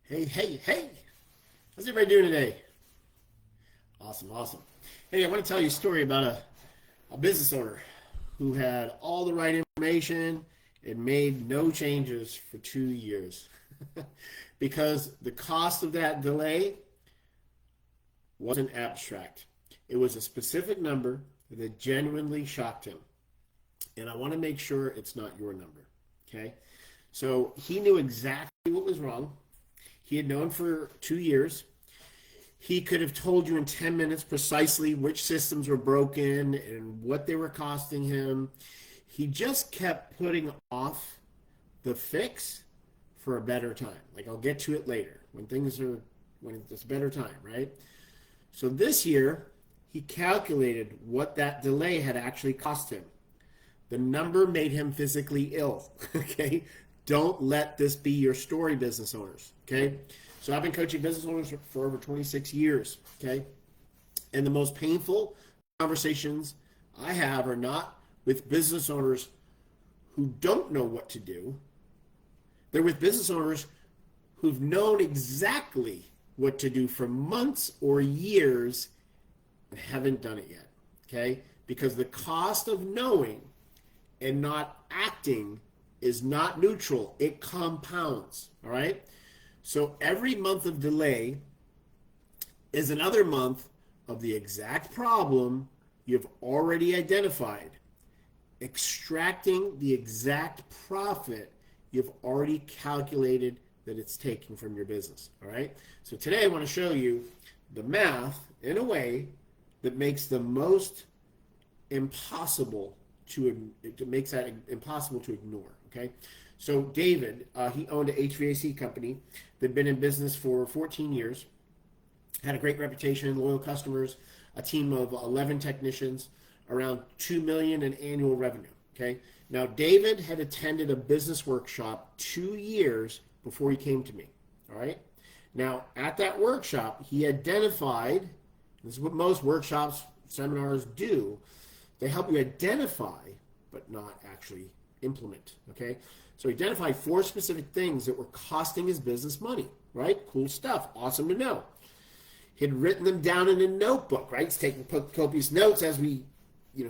Hey, hey, hey. How's everybody doing today? Awesome, awesome. Hey, I want to tell you a story about a business owner who had all the right information and made no changes for 2 years because the cost of that delay wasn't abstract. It was a specific number that genuinely shocked him. And I want to make sure it's not your number. Okay? So he knew exactly what was wrong. He had known for 2 years. He could have told you in 10 minutes precisely which systems were broken and what they were costing him. He just kept putting off the fix for a better time. Like, I'll get to it later when it's a better time, right? So this year, he calculated what that delay had actually cost him. The number made him physically ill. Okay? Don't let this be your story, business owners. Okay? So I've been coaching business owners for over 26 years. Okay? And the most painful conversations I have are not with business owners who don't know what to do. They're with business owners who've known exactly what to do for months or years and haven't done it yet. Okay? Because the cost of knowing and not acting is not neutral. It compounds. All right? So every month of delay is another month of the exact problem you've already identified, extracting the exact profit you've already calculated that it's taking from your business. All right? So today I want to show you the math in a way that makes the most impossible it makes that impossible to ignore. Okay, so David, he owned an HVAC company that'd been in business for 14 years, had a great reputation, loyal customers, a team of 11 technicians, around 2 million in annual revenue. Okay, now David had attended a business workshop 2 years before he came to me. All right, now at that workshop he identified, this is what most workshops, seminars do, they help you identify, but not actually implement. Okay? So he identified 4 specific things that were costing his business money. Right? Cool stuff. Awesome to know. He had written them down in a notebook. Right? He's taking copious notes as we,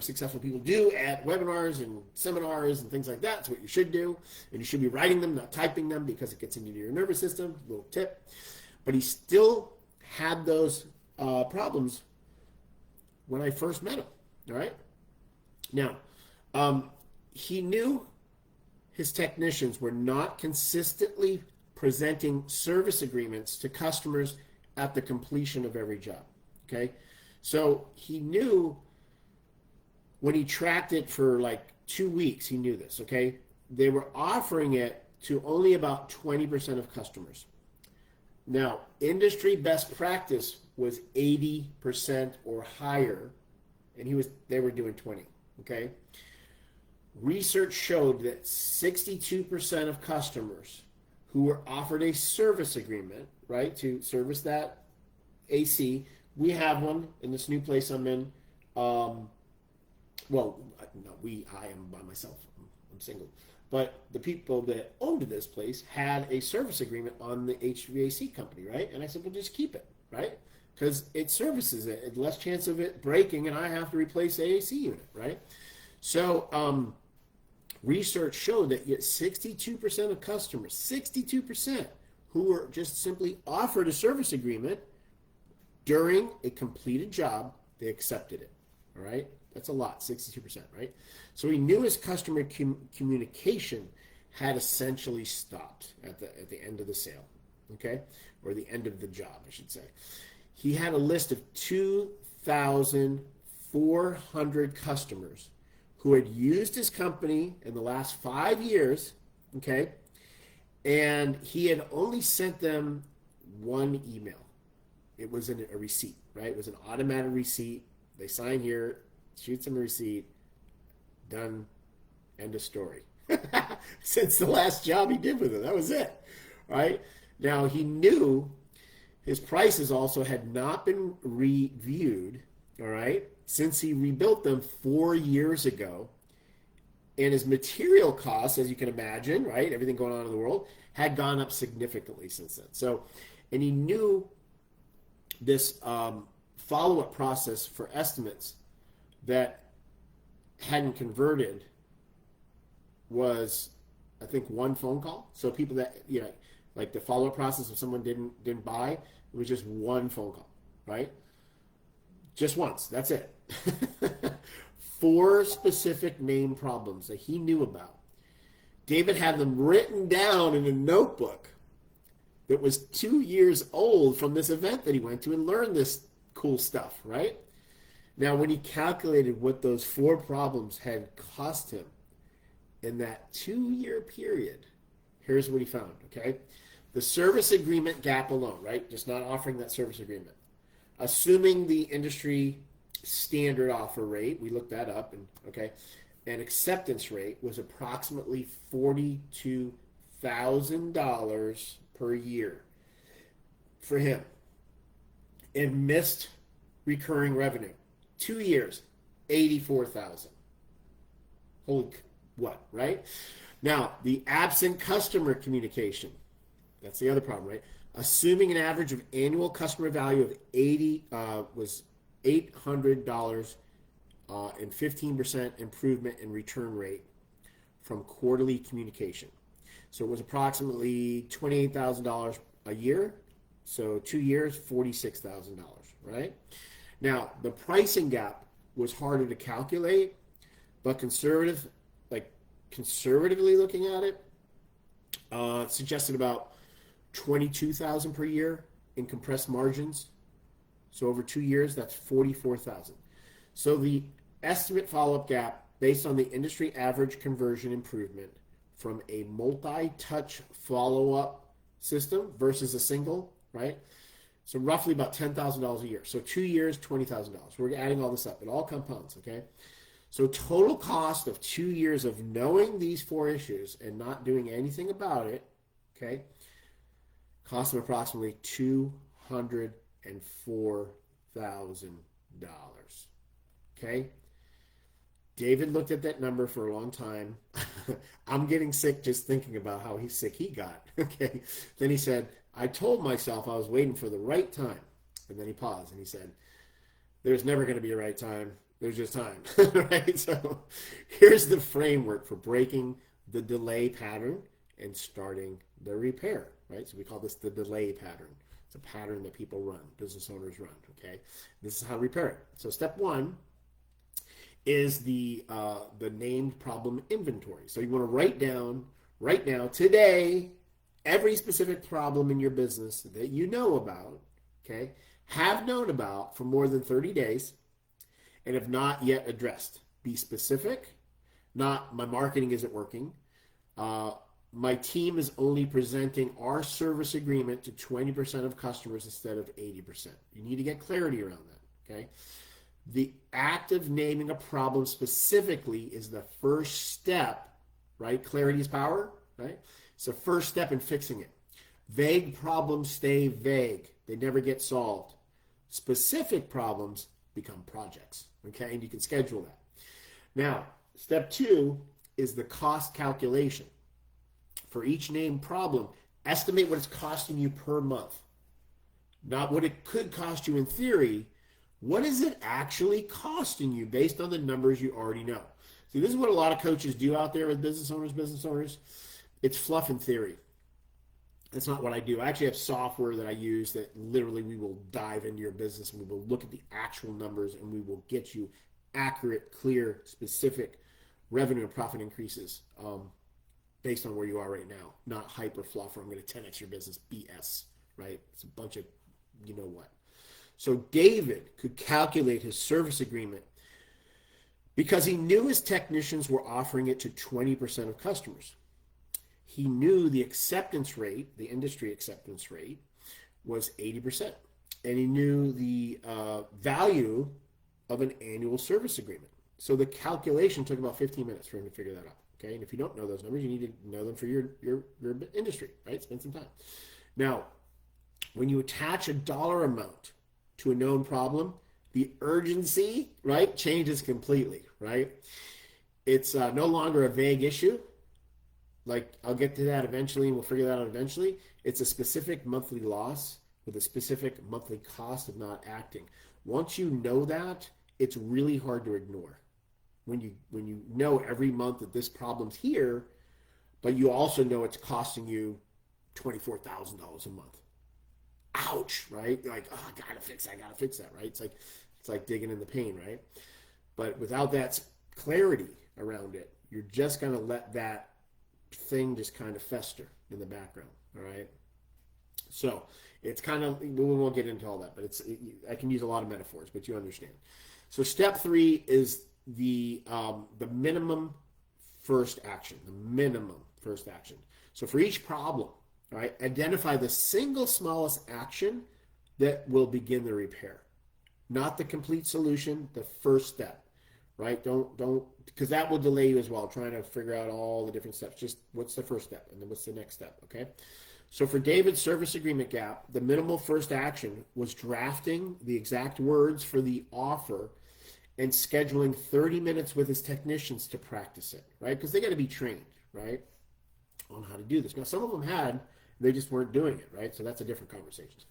successful people do at webinars and seminars and things like that. That's what you should do. And you should be writing them, not typing them, because it gets into your nervous system. Little tip. But he still had those problems when I first met him. All right? Now, he knew his technicians were not consistently presenting service agreements to customers at the completion of every job. Okay? So he knew when he tracked it for like 2 weeks, he knew this. Okay? They were offering it to only about 20% of customers. Now, industry best practice was 80% or higher, and they were doing 20. Okay? Research showed that 62% of customers who were offered a service agreement, right, to service that AC, we have one in this new place I'm in. I am by myself. I'm single. But the people that owned this place had a service agreement on the HVAC company, right? And I said, well, just keep it, right? Because it services it, less chance of it breaking, and I have to replace the AC unit, right? So research showed that yet 62% of customers, 62%, who were just simply offered a service agreement during a completed job, they accepted it, all right? That's a lot, 62%, right? So he knew his customer communication had essentially stopped at the end of the sale, okay? Or the end of the job, I should say. He had a list of 2,400 customers who had used his company in the last 5 years, okay? And he had only sent them one email. It was a receipt, right? It was an automated receipt. They sign here, shoots him a receipt, done, end of story. Since the last job he did with it, that was it, right? Now, he knew his prices also had not been reviewed, all right, since he rebuilt them 4 years ago. And his material costs, as you can imagine, right, everything going on in the world, had gone up significantly since then. So, and he knew this follow-up process for estimates that hadn't converted was, I think, one phone call. So people that, like the follow-up process, if someone didn't buy, it was just one phone call, right? Just once. That's it. 4 specific name problems that he knew about. David had them written down in a notebook that was 2 years old from this event that he went to and learned this cool stuff, right? Now, when he calculated what those 4 problems had cost him in that 2-year period, here's what he found, okay? The service agreement gap alone, right? Just not offering that service agreement. Assuming the industry standard offer rate, we looked that up, and acceptance rate was approximately $42,000 per year for him. And missed recurring revenue, 2 years, 84,000. Holy what, right? Now, the absent customer communication, that's the other problem, right? Assuming an average of annual customer value of was $800 and 15% improvement in return rate from quarterly communication. So it was approximately $28,000 a year. So 2 years, $46,000, right? Now, the pricing gap was harder to calculate, but conservatively looking at it, suggested about $22,000 per year in compressed margins. So over 2 years, that's $44,000. So the estimate follow-up gap based on the industry average conversion improvement from a multi-touch follow-up system versus a single, right? So roughly about $10,000 a year. So 2 years, $20,000. We're adding all this up. It all compounds, okay? So total cost of 2 years of knowing these 4 issues and not doing anything about it, okay, cost him approximately $204,000. Okay? David looked at that number for a long time. I'm getting sick just thinking about how sick he got. Okay? Then he said, I told myself I was waiting for the right time. And then he paused and he said, there's never going to be a right time. There's just time. Right? So here's the framework for breaking the delay pattern and starting the repair. Right? So we call this the delay pattern. It's a pattern that people run, business owners run. Okay? This is how to repair it. So step 1 is the named problem inventory. So you want to write down right now, today, every specific problem in your business that you know about, okay, have known about for more than 30 days and have not yet addressed. Be specific, not my marketing isn't working. My team is only presenting our service agreement to 20% of customers instead of 80%. You need to get clarity around that, okay? The act of naming a problem specifically is the first step, right? Clarity is power, right? It's the first step in fixing it. Vague problems stay vague. They never get solved. Specific problems become projects, okay? And you can schedule that. Now, step 2 is the cost calculation. For each named problem, estimate what it's costing you per month. Not what it could cost you in theory. What is it actually costing you based on the numbers you already know? See, this is what a lot of coaches do out there with business owners. It's fluff in theory. That's not what I do. I actually have software that I use that literally we will dive into your business and we will look at the actual numbers and we will get you accurate, clear, specific revenue and profit increases based on where you are right now. Not hyper fluff or I'm going to 10x your business BS, right? It's a bunch of you know what. So David could calculate his service agreement because he knew his technicians were offering it to 20% of customers. He knew the acceptance rate, the industry acceptance rate, was 80%. And he knew the value of an annual service agreement. So the calculation took about 15 minutes for him to figure that out. Okay, and if you don't know those numbers, you need to know them for your industry, right? Spend some time. Now, when you attach a dollar amount to a known problem, the urgency, right, changes completely, right? It's no longer a vague issue. Like, I'll get to that eventually, and we'll figure that out eventually. It's a specific monthly loss with a specific monthly cost of not acting. Once you know that, it's really hard to ignore. When you know every month that this problem's here, but you also know it's costing you $24,000 a month. Ouch, right? You're like, oh, I gotta fix that, right? It's like digging in the pain, right? But without that clarity around it, you're just gonna let that thing just kind of fester in the background, all right? So it's kind of, we won't get into all that, but I can use a lot of metaphors, but you understand. So step 3 is the minimum first action, the minimum first action. So for each problem, all right, identify the single smallest action that will begin the repair, not the complete solution, the first step, right? Don't, because that will delay you as well, trying to figure out all the different steps. Just what's the first step, and then what's the next step, okay? So for David's service agreement gap, the minimal first action was drafting the exact words for the offer and scheduling 30 minutes with his technicians to practice it, right? Because they got to be trained, right, on how to do this. Now, some of them had, they just weren't doing it, right? So that's a different conversation.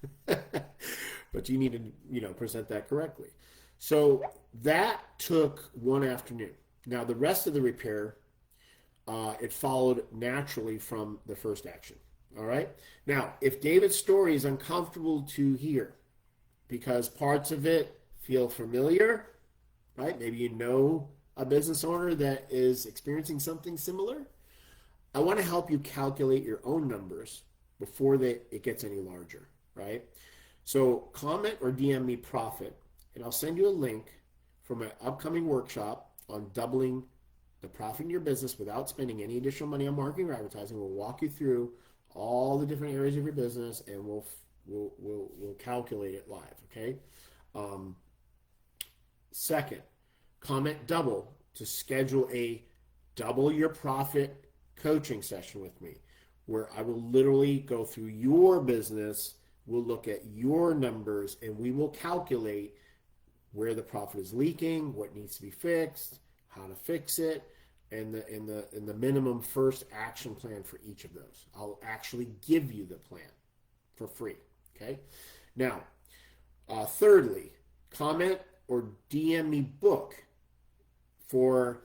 But you need to, present that correctly. So that took one afternoon. Now, the rest of the repair, it followed naturally from the first action. All right. Now, if David's story is uncomfortable to hear because parts of it feel familiar, right? Maybe you know a business owner that is experiencing something similar. I want to help you calculate your own numbers before it gets any larger, right? So comment or DM me profit, and I'll send you a link from an upcoming workshop on doubling the profit in your business without spending any additional money on marketing or advertising. We'll walk you through all the different areas of your business, and we'll calculate it live. Okay. Second, comment double to schedule a double your profit coaching session with me, where I will literally go through your business. We'll look at your numbers, and we will calculate where the profit is leaking, what needs to be fixed, how to fix it, and the minimum first action plan for each of those. I'll actually give you the plan for free. Okay. Now, thirdly, comment or DM me book for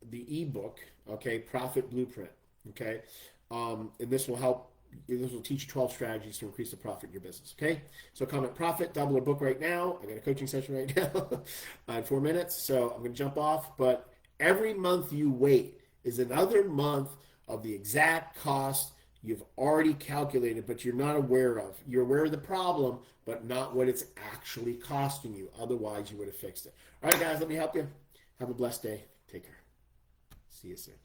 the ebook. Okay, Profit Blueprint. Okay, and this will help. This will teach you 12 strategies to increase the profit in your business. Okay, so comment profit, double our book right now. I got a coaching session right now in 4 minutes, so I'm going to jump off. But every month you wait is another month of the exact cost you've already calculated, but you're not aware of. You're aware of the problem, but not what it's actually costing you. Otherwise, you would have fixed it. All right, guys, let me help you. Have a blessed day. Take care. See you soon.